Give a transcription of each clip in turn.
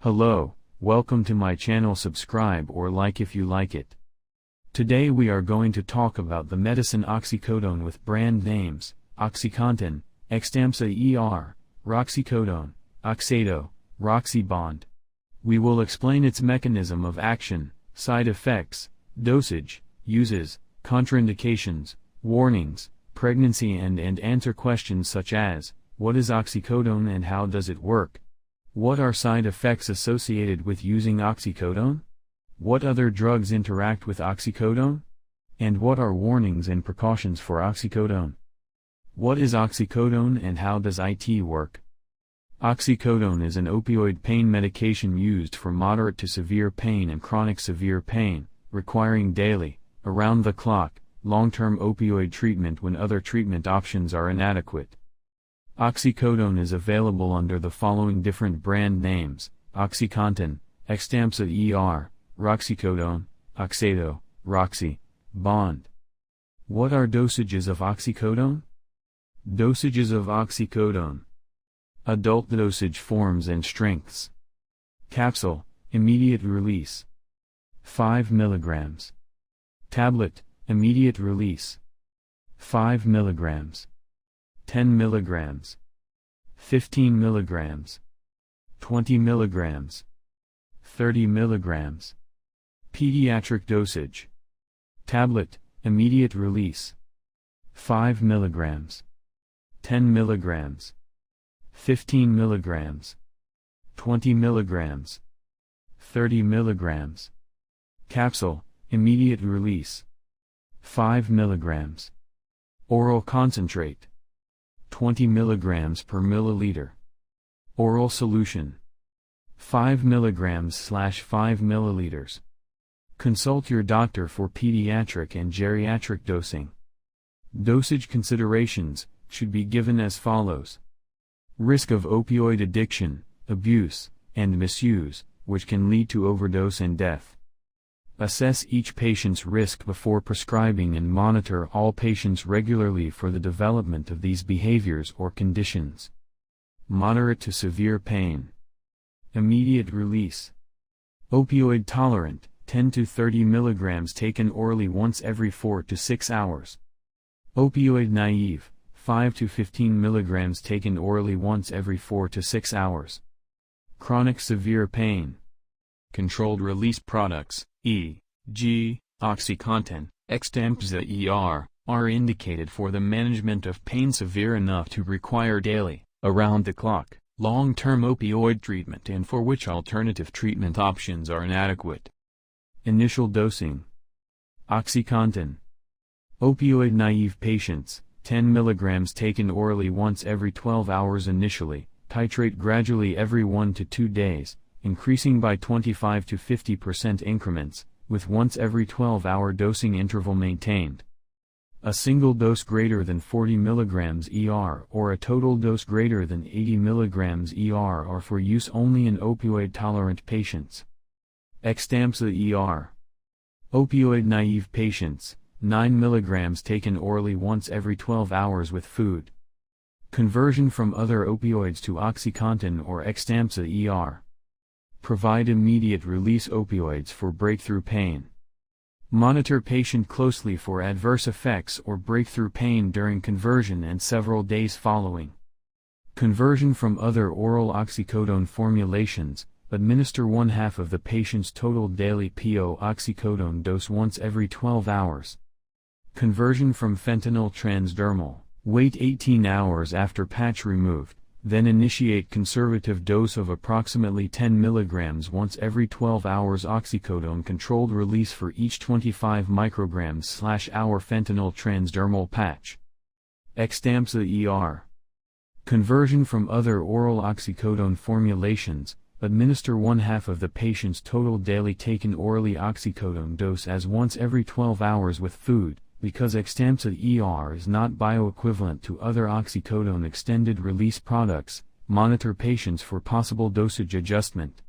Hello, welcome to my channel. Subscribe or like if you like it. Today we are going to talk about the medicine Oxycodone with brand names, Oxycontin, Xtampza ER, Roxicodone, Oxaydo, RoxyBond. We will explain its mechanism of action, side effects, dosage, uses, contraindications, warnings, pregnancy and answer questions such as, what is oxycodone and how does it work? What are side effects associated with using oxycodone? What other drugs interact with oxycodone? And what are warnings and precautions for oxycodone? What is oxycodone and how does it work? Oxycodone is an opioid pain medication used for moderate to severe pain and chronic severe pain, requiring daily, around-the-clock, long-term opioid treatment when other treatment options are inadequate. Oxycodone is available under the following different brand names: Oxycontin, Xtampza ER, Roxicodone, Oxaydo, RoxyBond. What are dosages of oxycodone? Dosages of oxycodone. Adult dosage forms and strengths. Capsule, immediate release. 5 mg. Tablet, immediate release. 5 mg. 10 mg. 15 mg. 20 mg. 30 mg. Pediatric dosage. Tablet, immediate release. 5 mg. 10 mg. 15 mg. 20 mg. 30 mg. Capsule, immediate release. 5 mg. Oral concentrate. 20 mg per milliliter. Oral solution. 5 mg/5 milliliters. Consult your doctor for pediatric and geriatric dosing. Dosage considerations should be given as follows. Risk of opioid addiction, abuse, and misuse, which can lead to overdose and death. Assess each patient's risk before prescribing and monitor all patients regularly for the development of these behaviors or conditions. Moderate to severe pain. Immediate release. Opioid tolerant, 10 to 30 mg taken orally once every 4 to 6 hours. Opioid naive, 5 to 15 mg taken orally once every 4 to 6 hours. Chronic severe pain. Controlled release products, e.g., Oxycontin, Xtampza ER, are indicated for the management of pain severe enough to require daily, around-the-clock, long-term opioid treatment and for which alternative treatment options are inadequate. Initial dosing. Oxycontin. Opioid-naive patients, 10 mg taken orally once every 12 hours initially, titrate gradually every 1 to 2 days, increasing by 25 to 50% increments, with once every 12-hour dosing interval maintained. A single dose greater than 40 mg ER or a total dose greater than 80 mg ER are for use only in opioid-tolerant patients. Xtampza ER. Opioid-naive patients, 9 mg taken orally once every 12 hours with food. Conversion from other opioids to Oxycontin or Xtampza ER. Provide immediate release opioids for breakthrough pain. Monitor patient closely for adverse effects or breakthrough pain during conversion and several days following. Conversion from other oral oxycodone formulations. Administer 1/2 of the patient's total daily PO oxycodone dose once every 12 hours. Conversion from fentanyl transdermal. Wait 18 hours after patch removed, then initiate conservative dose of approximately 10 mg once every 12 hours oxycodone controlled release for each 25 micrograms/hour fentanyl transdermal patch. Xtampza ER. Conversion from other oral oxycodone formulations. Administer 1/2 of the patient's total daily taken orally oxycodone dose as once every 12 hours with food. Because Xtampza ER is not bioequivalent to other oxycodone extended-release products, monitor patients for possible dosage adjustment.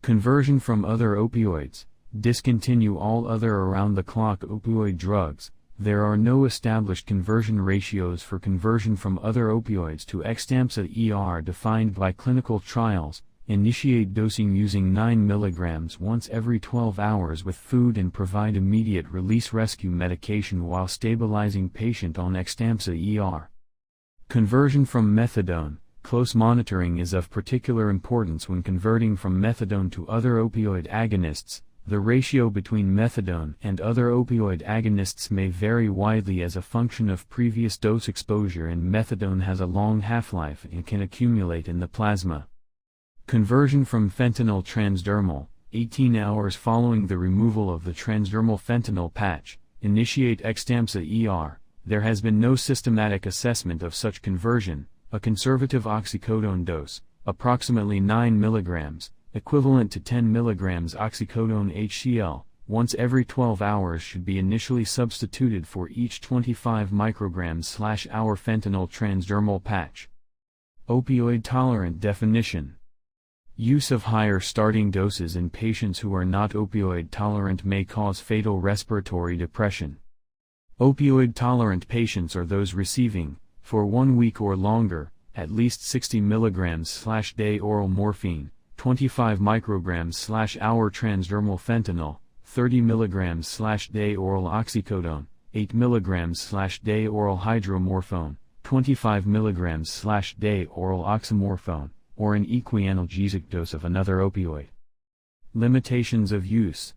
Conversion from other opioids. Discontinue all other around-the-clock opioid drugs. There are no established conversion ratios for conversion from other opioids to Xtampza ER defined by clinical trials, Initiate dosing using 9 mg once every 12 hours with food and provide immediate release rescue medication while stabilizing patient on Xtampza ER. Conversion from methadone. Close monitoring is of particular importance when converting from methadone to other opioid agonists. The ratio between methadone and other opioid agonists may vary widely as a function of previous dose exposure, and methadone has a long half-life and can accumulate in the plasma. Conversion from fentanyl transdermal. 18 hours following the removal of the transdermal fentanyl patch, initiate Xtampza ER. There has been no systematic assessment of such conversion. A conservative oxycodone dose, approximately 9 mg, equivalent to 10 mg oxycodone HCl, once every 12 hours should be initially substituted for each 25 micrograms/hour fentanyl transdermal patch. Opioid tolerant definition. Use of higher starting doses in patients who are not opioid tolerant may cause fatal respiratory depression. Opioid tolerant patients are those receiving, for 1 week or longer, at least 60 mg/day oral morphine, 25 micrograms/hour transdermal fentanyl, 30 mg/day oral oxycodone, 8 mg/day oral hydromorphone, 25 mg/day oral oxymorphone, or an equianalgesic dose of another opioid. Limitations of use.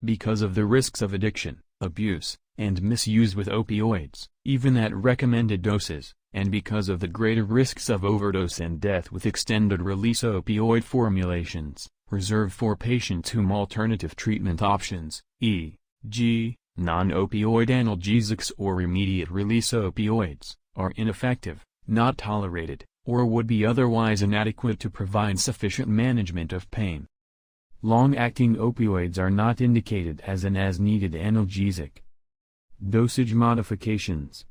Because of the risks of addiction, abuse, and misuse with opioids, even at recommended doses, and because of the greater risks of overdose and death with extended-release opioid formulations, reserved for patients whom alternative treatment options, e.g., non-opioid analgesics or immediate-release opioids, are ineffective, not tolerated, or would be otherwise inadequate to provide sufficient management of pain. Long-acting opioids are not indicated as an as-needed analgesic. Dosage modifications.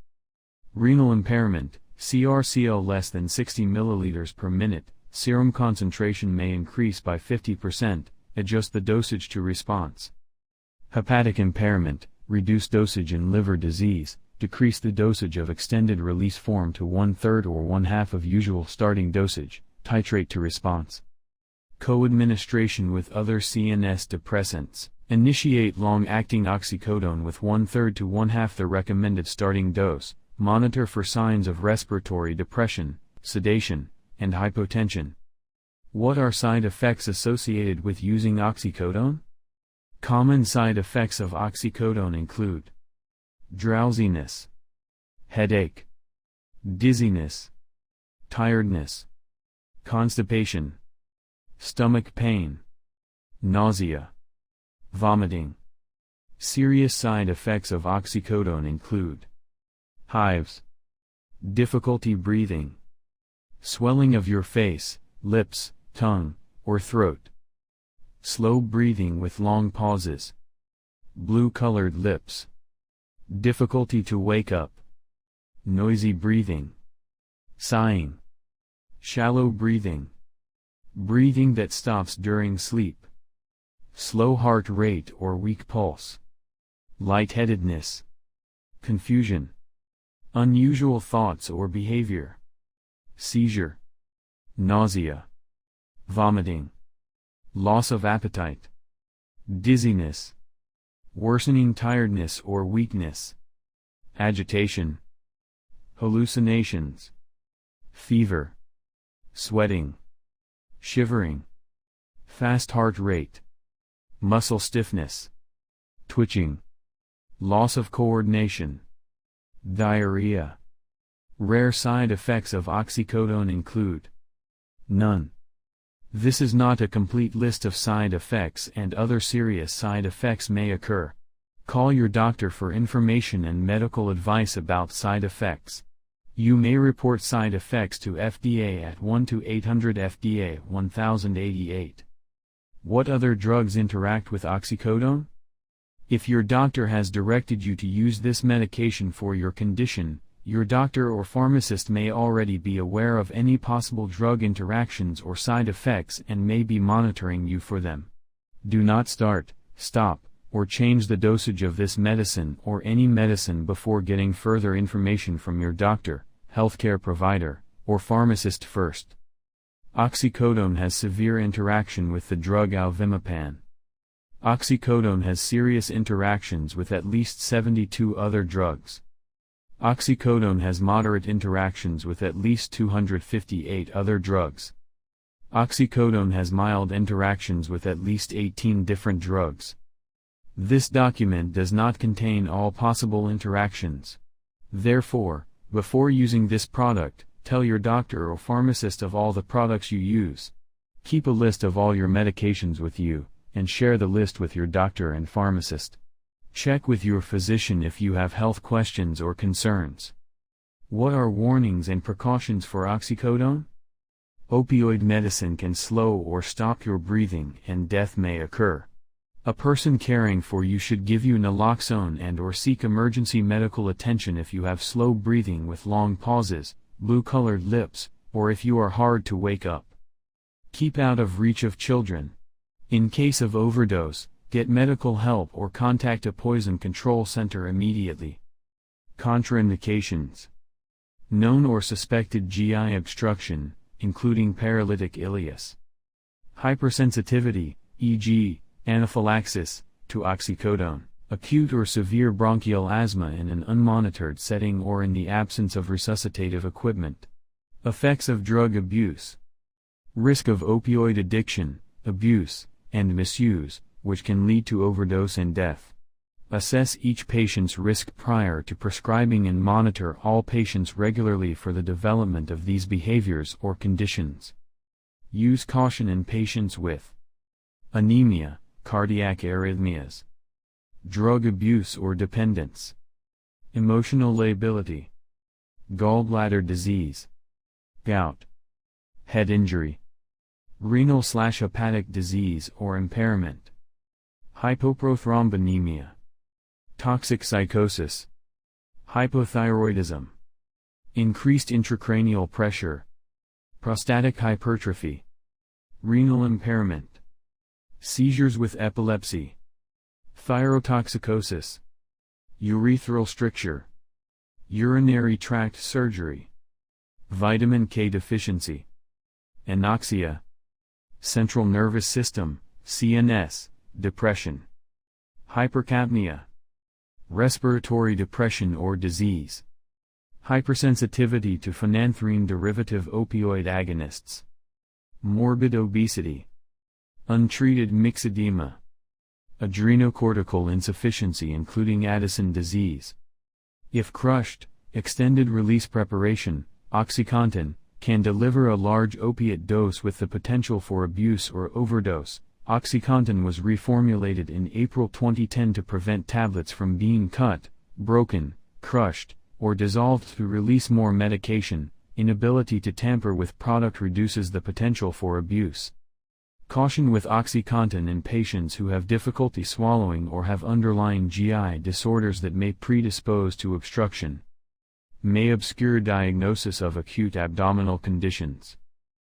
Renal impairment, CrCl less than 60 ml per minute, serum concentration may increase by 50%, adjust the dosage to response. Hepatic impairment, reduce dosage in liver disease, decrease the dosage of extended-release form to 1/3 or 1/2 of usual starting dosage, titrate to response. Co-administration with other CNS depressants. Initiate long-acting oxycodone with 1/3 to 1/2 the recommended starting dose. Monitor for signs of respiratory depression, sedation, and hypotension. What are side effects associated with using oxycodone? Common side effects of oxycodone include drowsiness, headache, dizziness, tiredness, constipation, stomach pain, nausea, vomiting. Serious side effects of oxycodone include hives, difficulty breathing, swelling of your face, lips, tongue, or throat, slow breathing with long pauses, blue-colored lips, difficulty to wake up, noisy breathing, sighing, shallow breathing, breathing that stops during sleep, slow heart rate or weak pulse, lightheadedness, confusion, unusual thoughts or behavior, seizure, nausea, vomiting, loss of appetite, dizziness, worsening tiredness or weakness, agitation, hallucinations, fever, sweating, shivering, fast heart rate, muscle stiffness, twitching, loss of coordination, diarrhea. Rare side effects of oxycodone include none. This is not a complete list of side effects, and other serious side effects may occur. Call your doctor for information and medical advice about side effects. You may report side effects to FDA at 1-800-FDA 1088. What other drugs interact with oxycodone? If your doctor has directed you to use this medication for your condition, your doctor or pharmacist may already be aware of any possible drug interactions or side effects and may be monitoring you for them. Do not start, stop, or change the dosage of this medicine or any medicine before getting further information from your doctor, healthcare provider, or pharmacist first. Oxycodone has severe interaction with the drug alvimipam. Oxycodone has serious interactions with at least 72 other drugs. Oxycodone has moderate interactions with at least 258 other drugs. Oxycodone has mild interactions with at least 18 different drugs. This document does not contain all possible interactions. Therefore, before using this product, tell your doctor or pharmacist of all the products you use. Keep a list of all your medications with you, and share the list with your doctor and pharmacist. Check with your physician if you have health questions or concerns. What are warnings and precautions for oxycodone? Opioid medicine can slow or stop your breathing and death may occur. A person caring for you should give you naloxone and/or seek emergency medical attention if you have slow breathing with long pauses, blue-colored lips, or if you are hard to wake up. Keep out of reach of children. In case of overdose, get medical help or contact a poison control center immediately. Contraindications. Known or suspected GI obstruction, including paralytic ileus. Hypersensitivity, e.g., anaphylaxis, to oxycodone. Acute or severe bronchial asthma in an unmonitored setting or in the absence of resuscitative equipment. Effects of drug abuse. Risk of opioid addiction, abuse, and misuse, which can lead to overdose and death. Assess each patient's risk prior to prescribing and monitor all patients regularly for the development of these behaviors or conditions. Use caution in patients with anemia, cardiac arrhythmias, drug abuse or dependence, emotional lability, gallbladder disease, gout, head injury, renal/hepatic disease or impairment, hypoprothrombonemia, toxic psychosis, hypothyroidism, increased intracranial pressure, prostatic hypertrophy, renal impairment, seizures with epilepsy, thyrotoxicosis, urethral stricture, urinary tract surgery, vitamin K deficiency, anoxia, central nervous system, CNS, depression, hypercapnia, respiratory depression or disease, hypersensitivity to phenanthrene derivative opioid agonists, morbid obesity, untreated myxedema, adrenocortical insufficiency including Addison disease. If crushed, extended-release preparation, Oxycontin, can deliver a large opiate dose with the potential for abuse or overdose. Oxycontin was reformulated in April 2010 to prevent tablets from being cut, broken, crushed, or dissolved to release more medication. Inability to tamper with product reduces the potential for abuse. Caution with Oxycontin in patients who have difficulty swallowing or have underlying GI disorders that may predispose to obstruction. May obscure diagnosis of acute abdominal conditions.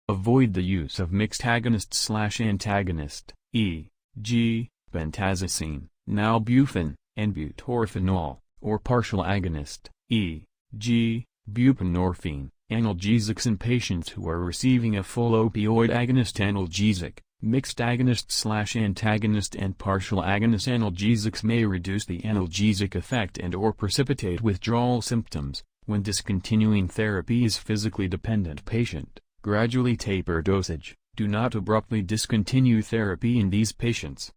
Avoid the use of mixed agonist/antagonist, e.g., pentazocine, nalbuphine, and butorphanol, or partial agonist, e.g., buprenorphine. Analgesics in patients who are receiving a full opioid agonist analgesic, mixed agonist/antagonist and partial agonist analgesics may reduce the analgesic effect and/or precipitate withdrawal symptoms. When discontinuing therapy is physically dependent patient, gradually taper dosage. Do not abruptly discontinue therapy in these patients.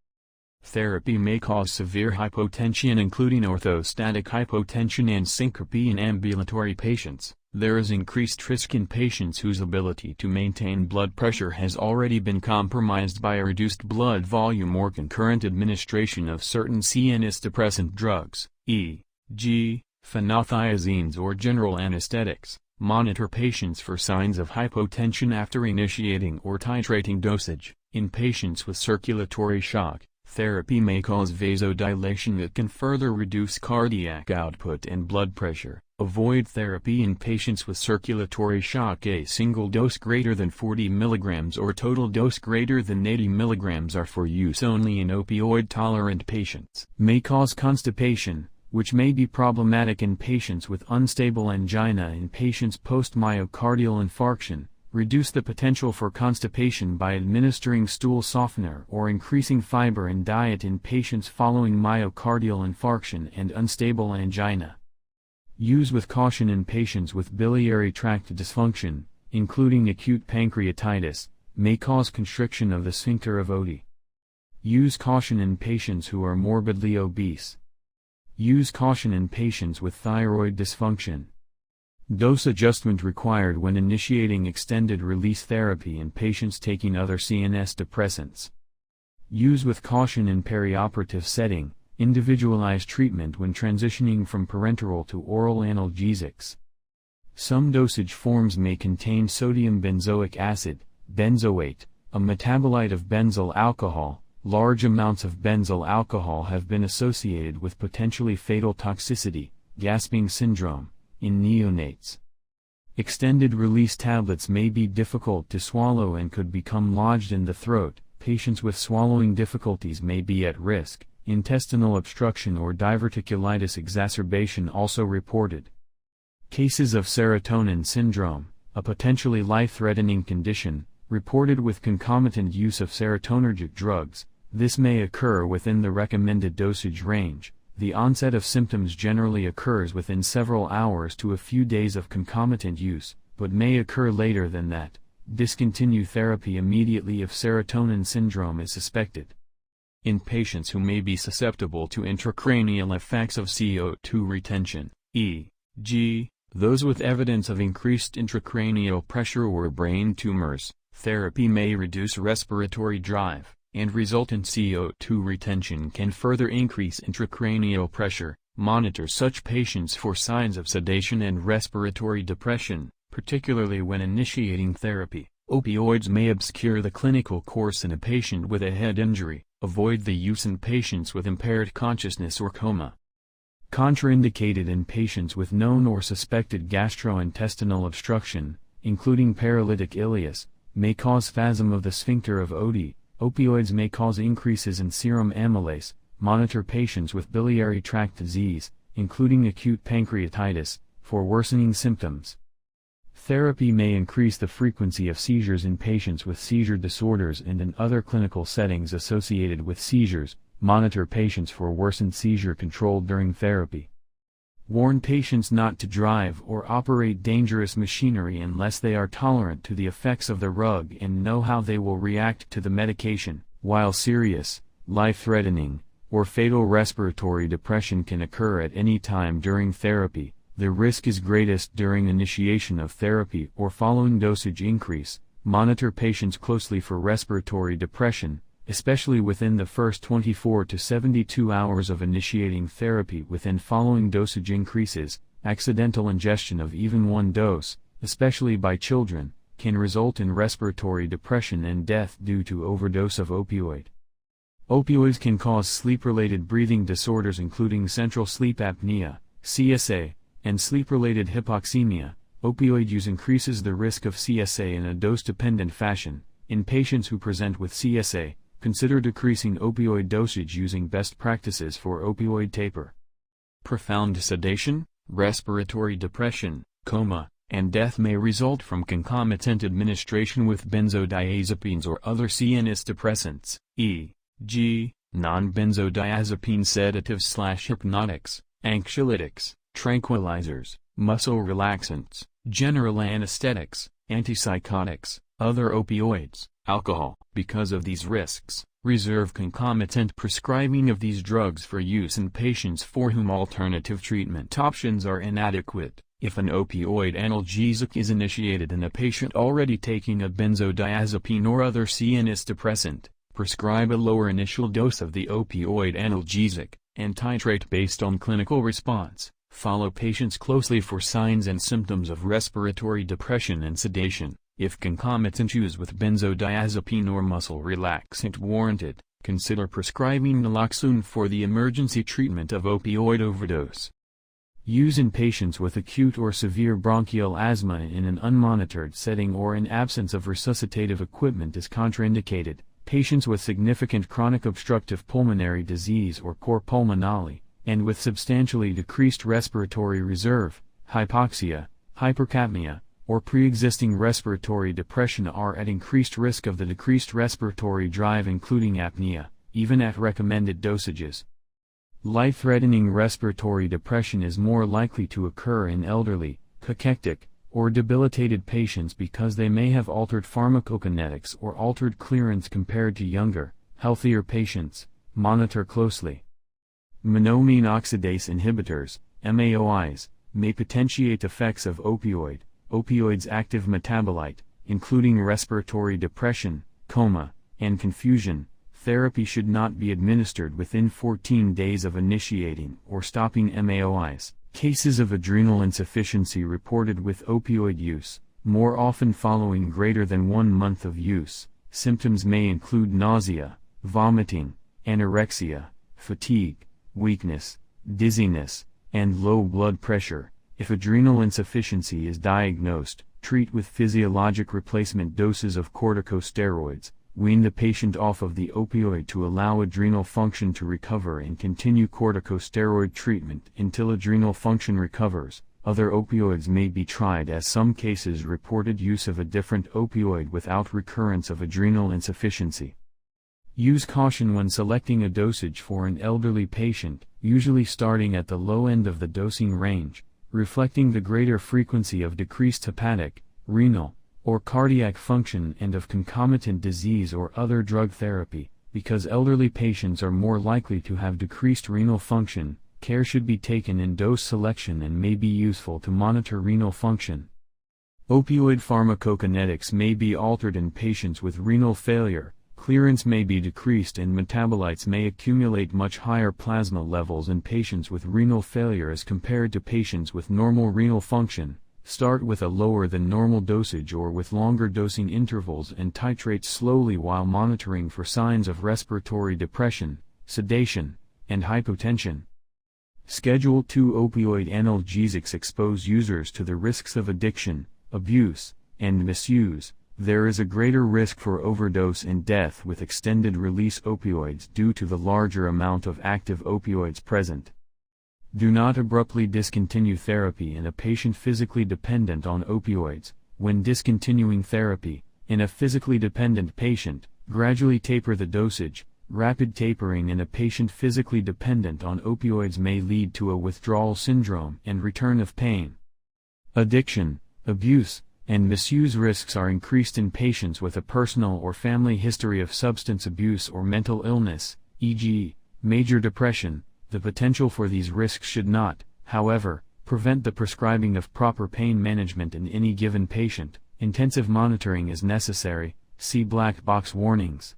Therapy may cause severe hypotension including orthostatic hypotension and syncope in ambulatory patients. There is increased risk in patients whose ability to maintain blood pressure has already been compromised by a reduced blood volume or concurrent administration of certain CNS depressant drugs, e.g., phenothiazines or general anesthetics. Monitor patients for signs of hypotension after initiating or titrating dosage. In patients with circulatory shock, therapy may cause vasodilation that can further reduce cardiac output and blood pressure. Avoid therapy in patients with circulatory shock. A single dose greater than 40 mg or total dose greater than 80 mg are for use only in opioid-tolerant patients. May cause constipation, which may be problematic in patients with unstable angina. In patients post-myocardial infarction, reduce the potential for constipation by administering stool softener or increasing fiber in diet in patients following myocardial infarction and unstable angina. Use with caution in patients with biliary tract dysfunction, including acute pancreatitis, may cause constriction of the sphincter of Oddi. Use caution in patients who are morbidly obese. Use caution in patients with thyroid dysfunction. Dose adjustment required when initiating extended-release therapy in patients taking other CNS depressants. Use with caution in perioperative setting, individualized treatment when transitioning from parenteral to oral analgesics. Some dosage forms may contain sodium benzoic acid, benzoate, a metabolite of benzyl alcohol. Large amounts of benzyl alcohol have been associated with potentially fatal toxicity, gasping syndrome, in neonates. Extended-release tablets may be difficult to swallow and could become lodged in the throat. Patients with swallowing difficulties may be at risk. Intestinal obstruction or diverticulitis exacerbation also reported. Cases of serotonin syndrome, a potentially life-threatening condition, reported with concomitant use of serotonergic drugs. This may occur within the recommended dosage range. The onset of symptoms generally occurs within several hours to a few days of concomitant use, but may occur later than that. Discontinue therapy immediately if serotonin syndrome is suspected. In patients who may be susceptible to intracranial effects of CO2 retention, e.g., those with evidence of increased intracranial pressure or brain tumors, therapy may reduce respiratory drive, and resultant CO2 retention can further increase intracranial pressure. Monitor such patients for signs of sedation and respiratory depression, particularly when initiating therapy. Opioids may obscure the clinical course in a patient with a head injury. Avoid the use in patients with impaired consciousness or coma. Contraindicated in patients with known or suspected gastrointestinal obstruction, including paralytic ileus, may cause spasm of the sphincter of Oddi. Opioids may cause increases in serum amylase. Monitor patients with biliary tract disease, including acute pancreatitis, for worsening symptoms. Therapy may increase the frequency of seizures in patients with seizure disorders and in other clinical settings associated with seizures. Monitor patients for worsened seizure control during therapy. Warn patients not to drive or operate dangerous machinery unless they are tolerant to the effects of the drug and know how they will react to the medication. While serious, life-threatening, or fatal respiratory depression can occur at any time during therapy, the risk is greatest during initiation of therapy or following dosage increase. Monitor patients closely for respiratory depression, especially within the first 24 to 72 hours of initiating therapy. Within following dosage increases, accidental ingestion of even one dose, especially by children, can result in respiratory depression and death due to overdose of opioid. Opioids can cause sleep-related breathing disorders including central sleep apnea, CSA, and sleep-related hypoxemia. Opioid use increases the risk of CSA in a dose-dependent fashion. In patients who present with CSA, consider decreasing opioid dosage using best practices for opioid taper. Profound sedation, respiratory depression, coma, and death may result from concomitant administration with benzodiazepines or other CNS depressants, e.g., non-benzodiazepine sedatives/hypnotics, anxiolytics, tranquilizers, muscle relaxants, general anesthetics, antipsychotics, other opioids, alcohol. Because of these risks, reserve concomitant prescribing of these drugs for use in patients for whom alternative treatment options are inadequate. If an opioid analgesic is initiated in a patient already taking a benzodiazepine or other CNS depressant, prescribe a lower initial dose of the opioid analgesic, and titrate based on clinical response. Follow patients closely for signs and symptoms of respiratory depression and sedation. If concomitant use with benzodiazepine or muscle relaxant warranted, consider prescribing naloxone for the emergency treatment of opioid overdose. Use in patients with acute or severe bronchial asthma in an unmonitored setting or in absence of resuscitative equipment is contraindicated. Patients with significant chronic obstructive pulmonary disease or cor pulmonale, and with substantially decreased respiratory reserve, hypoxia, hypercapnia, or pre-existing respiratory depression are at increased risk of the decreased respiratory drive including apnea, even at recommended dosages. Life-threatening respiratory depression is more likely to occur in elderly, cachectic, or debilitated patients because they may have altered pharmacokinetics or altered clearance compared to younger, healthier patients. Monitor closely. Monoamine oxidase inhibitors, MAOIs, may potentiate effects of opioid's active metabolite, including respiratory depression, coma, and confusion. Therapy should not be administered within 14 days of initiating or stopping MAOIs. Cases of adrenal insufficiency reported with opioid use, more often following greater than 1 month of use. Symptoms may include nausea, vomiting, anorexia, fatigue, weakness, dizziness, and low blood pressure. If adrenal insufficiency is diagnosed, treat with physiologic replacement doses of corticosteroids. Wean the patient off of the opioid to allow adrenal function to recover and continue corticosteroid treatment until adrenal function recovers. Other opioids may be tried as some cases reported use of a different opioid without recurrence of adrenal insufficiency. Use caution when selecting a dosage for an elderly patient, usually starting at the low end of the dosing range, reflecting the greater frequency of decreased hepatic, renal, or cardiac function and of concomitant disease or other drug therapy. Because elderly patients are more likely to have decreased renal function, care should be taken in dose selection and may be useful to monitor renal function. Opioid pharmacokinetics may be altered in patients with renal failure. Clearance may be decreased and metabolites may accumulate much higher plasma levels in patients with renal failure as compared to patients with normal renal function. Start with a lower than normal dosage or with longer dosing intervals and titrate slowly while monitoring for signs of respiratory depression, sedation, and hypotension. Schedule II opioid analgesics expose users to the risks of addiction, abuse, and misuse. There is a greater risk for overdose and death with extended-release opioids due to the larger amount of active opioids present. Do not abruptly discontinue therapy in a patient physically dependent on opioids. When discontinuing therapy, in a physically dependent patient, gradually taper the dosage. Rapid tapering in a patient physically dependent on opioids may lead to a withdrawal syndrome and return of pain. Addiction, abuse, and misuse risks are increased in patients with a personal or family history of substance abuse or mental illness, e.g., major depression. The potential for these risks should not, however, prevent the prescribing of proper pain management in any given patient. Intensive monitoring is necessary. See black box warnings.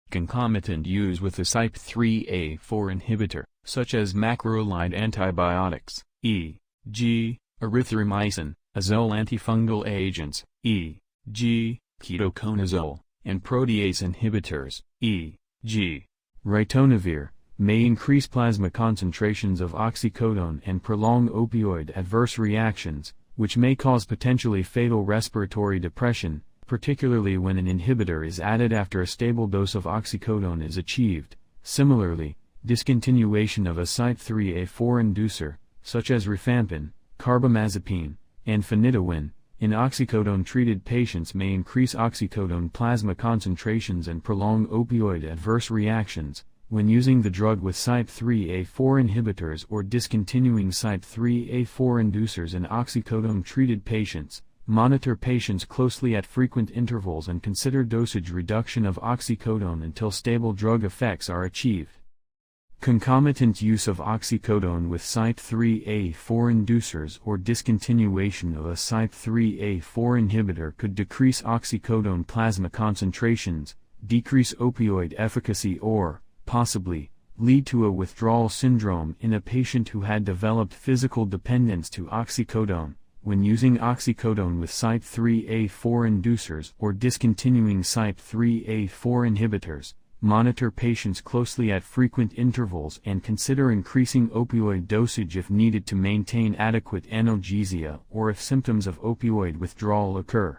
Concomitant use with a CYP3A4 inhibitor, such as macrolide antibiotics, e.g., erythromycin, azole antifungal agents, e.g., ketoconazole, and protease inhibitors, e.g., ritonavir, may increase plasma concentrations of oxycodone and prolong opioid adverse reactions, which may cause potentially fatal respiratory depression, particularly when an inhibitor is added after a stable dose of oxycodone is achieved. Similarly, discontinuation of a CYP3A4 inducer, such as rifampin, carbamazepine, and phenytoin, in oxycodone-treated patients may increase oxycodone plasma concentrations and prolong opioid adverse reactions. When using the drug with CYP3A4 inhibitors or discontinuing CYP3A4 inducers in oxycodone-treated patients, monitor patients closely at frequent intervals and consider dosage reduction of oxycodone until stable drug effects are achieved. Concomitant use of oxycodone with CYP3A4 inducers or discontinuation of a CYP3A4 inhibitor could decrease oxycodone plasma concentrations, decrease opioid efficacy or, possibly, lead to a withdrawal syndrome in a patient who had developed physical dependence to oxycodone. When using oxycodone with CYP3A4 inducers or discontinuing CYP3A4 inhibitors, monitor patients closely at frequent intervals and consider increasing opioid dosage if needed to maintain adequate analgesia or if symptoms of opioid withdrawal occur.